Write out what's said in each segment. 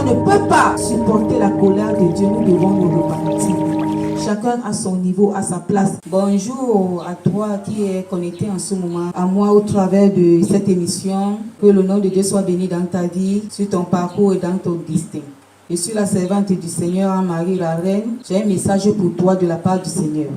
ne peut pas supporter la colère de Dieu. Nous devons nous repentir. Chacun à son niveau, à sa place. Bonjour à toi qui est connecté en ce moment, à moi au travers de cette émission. Que le nom de Dieu soit béni dans ta vie, sur ton parcours et dans ton destin. Je suis la servante du Seigneur, Anne-Marie la Reine. J'ai un message pour toi de la part du Seigneur.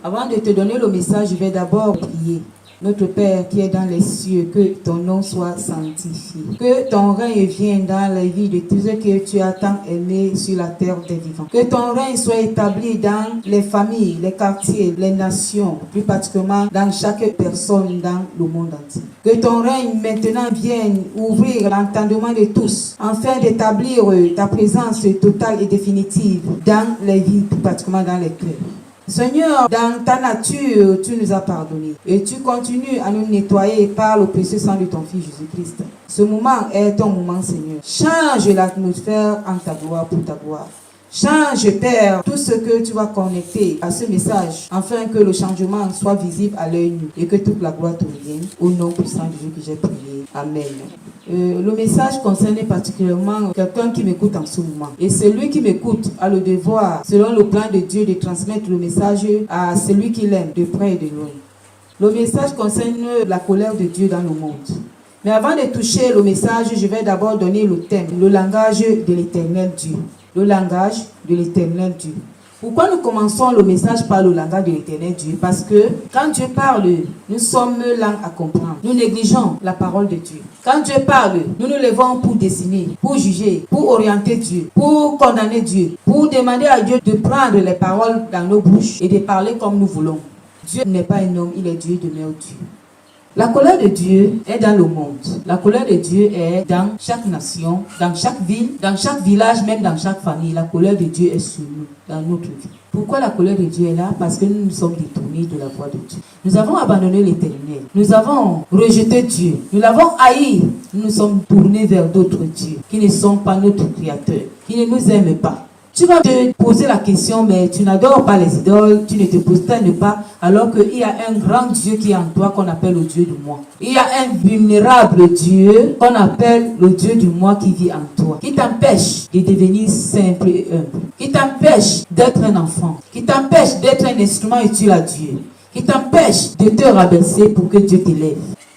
Avant de te donner le message, je vais d'abord prier. Notre Père qui est dans les cieux, que ton nom soit sanctifié. Que ton règne vienne dans la vie de tous ceux que tu as tant aimés sur la terre des vivants. Que ton règne soit établi dans les familles, les quartiers, les nations, plus particulièrement dans chaque personne dans le monde entier. Que ton règne maintenant vienne ouvrir l'entendement de tous, afin d'établir ta présence totale et définitive dans les vies, plus particulièrement dans les cœurs. Seigneur, dans ta nature, tu nous as pardonné et tu continues à nous nettoyer par le précieux sang de ton Fils Jésus-Christ. Ce moment est ton moment, Seigneur. Change l'atmosphère en ta gloire pour ta gloire. Change, Père, tout ce que tu vas connecter à ce message, afin que le changement soit visible à l'œil nu et que toute la gloire te revienne. Au nom puissant de Dieu que j'ai prié. Amen. Le message concerne particulièrement quelqu'un qui m'écoute en ce moment. Et celui qui m'écoute a le devoir, selon le plan de Dieu, de transmettre le message à celui qui l'aime, de près et de loin. Le message concerne la colère de Dieu dans le monde. Mais avant de toucher le message, je vais d'abord donner le thème, le langage de l'Éternel Dieu. Le langage de l'Éternel Dieu. Pourquoi nous commençons le message par le langage de l'Éternel Dieu? Parce que quand Dieu parle, nous sommes lents à comprendre. Nous négligeons la parole de Dieu. Quand Dieu parle, nous nous levons pour dessiner, pour juger, pour orienter Dieu, pour condamner Dieu, pour demander à Dieu de prendre les paroles dans nos bouches et de parler comme nous voulons. Dieu n'est pas un homme, il est Dieu, demeure Dieu. La colère de Dieu est dans le monde. La colère de Dieu est dans chaque nation, dans chaque ville, dans chaque village, même dans chaque famille. La colère de Dieu est sur nous, dans notre vie. Pourquoi la colère de Dieu est là? Parce que nous nous sommes détournés de la voie de Dieu. Nous avons abandonné l'Éternel. Nous avons rejeté Dieu. Nous l'avons haï. Nous nous sommes tournés vers d'autres dieux qui ne sont pas notre Créateur, qui ne nous aiment pas. Tu vas te poser la question, mais tu n'adores pas les idoles, tu ne te prosternes pas, alors qu'il y a un grand Dieu qui est en toi qu'on appelle le Dieu du moi. Il y a un vulnérable Dieu qu'on appelle le Dieu du moi qui vit en toi, qui t'empêche de devenir simple et humble, qui t'empêche d'être un enfant, qui t'empêche d'être un instrument utile à Dieu, qui t'empêche de te rabaisser pour que Dieu t'élève.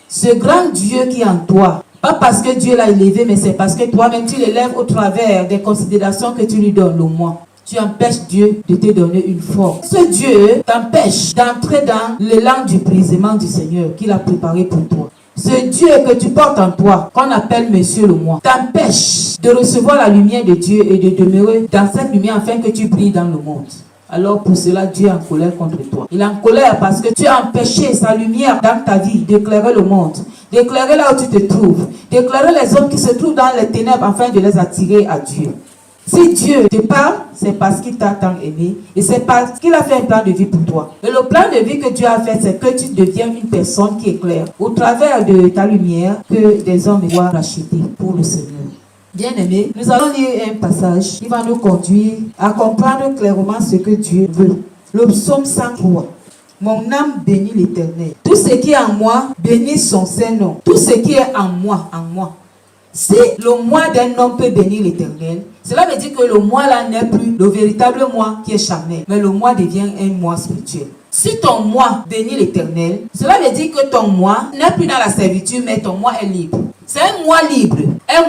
Ce grand Dieu qui est en toi, pas parce que Dieu l'a élevé, mais c'est parce que toi-même tu l'élèves au travers des considérations que tu lui donnes, le moi. Tu empêches Dieu de te donner une forme. Ce Dieu t'empêche d'entrer dans l'élan du brisement du Seigneur qu'il a préparé pour toi. Ce Dieu que tu portes en toi, qu'on appelle Monsieur le moi, t'empêche de recevoir la lumière de Dieu et de demeurer dans cette lumière afin que tu brilles dans le monde. Alors pour cela, Dieu est en colère contre toi. Il est en colère parce que tu as empêché sa lumière dans ta vie d'éclairer le monde, d'éclairer là où tu te trouves, d'éclairer les hommes qui se trouvent dans les ténèbres afin de les attirer à Dieu. Si Dieu te parle, c'est parce qu'il t'a tant aimé et c'est parce qu'il a fait un plan de vie pour toi. Et le plan de vie que Dieu a fait, c'est que tu deviens une personne qui éclaire au travers de ta lumière que des hommes doivent racheter pour le Seigneur. Bien-aimés, nous allons lire un passage qui va nous conduire à comprendre clairement ce que Dieu veut. Le psaume 103. Mon âme bénit l'Éternel. Tout ce qui est en moi, bénit son Saint-Nom. Tout ce qui est en moi, en moi. Si le moi d'un homme peut bénir l'Éternel, cela veut dire que le moi là n'est plus le véritable moi qui est charnel, mais le moi devient un moi spirituel. Si ton moi bénit l'Éternel, cela veut dire que ton moi n'est plus dans la servitude, mais ton moi est libre. C'est un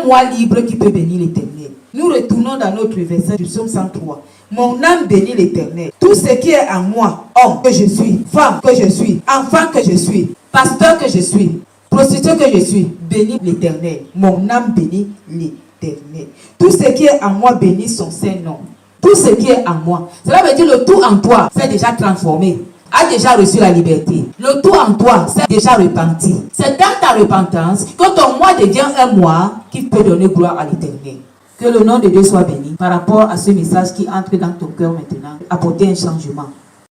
moi libre qui peut bénir l'Éternel. Nous retournons dans notre verset du psaume 103. Mon âme bénit l'Éternel. Tout ce qui est en moi, homme que je suis, femme que je suis, enfant que je suis, pasteur que je suis, prostituée que je suis, bénit l'Éternel. Mon âme bénit l'Éternel. Tout ce qui est en moi bénit son Saint-Nom. Tout ce qui est en moi. Cela veut dire le tout en toi s'est déjà transformé, a déjà reçu la liberté. Le tout en toi s'est déjà repenti. C'est dans ta repentance que ton moi devient un moi qui peut donner gloire à l'Éternel. Que le nom de Dieu soit béni par rapport à ce message qui entre dans ton cœur maintenant. Apporter un changement.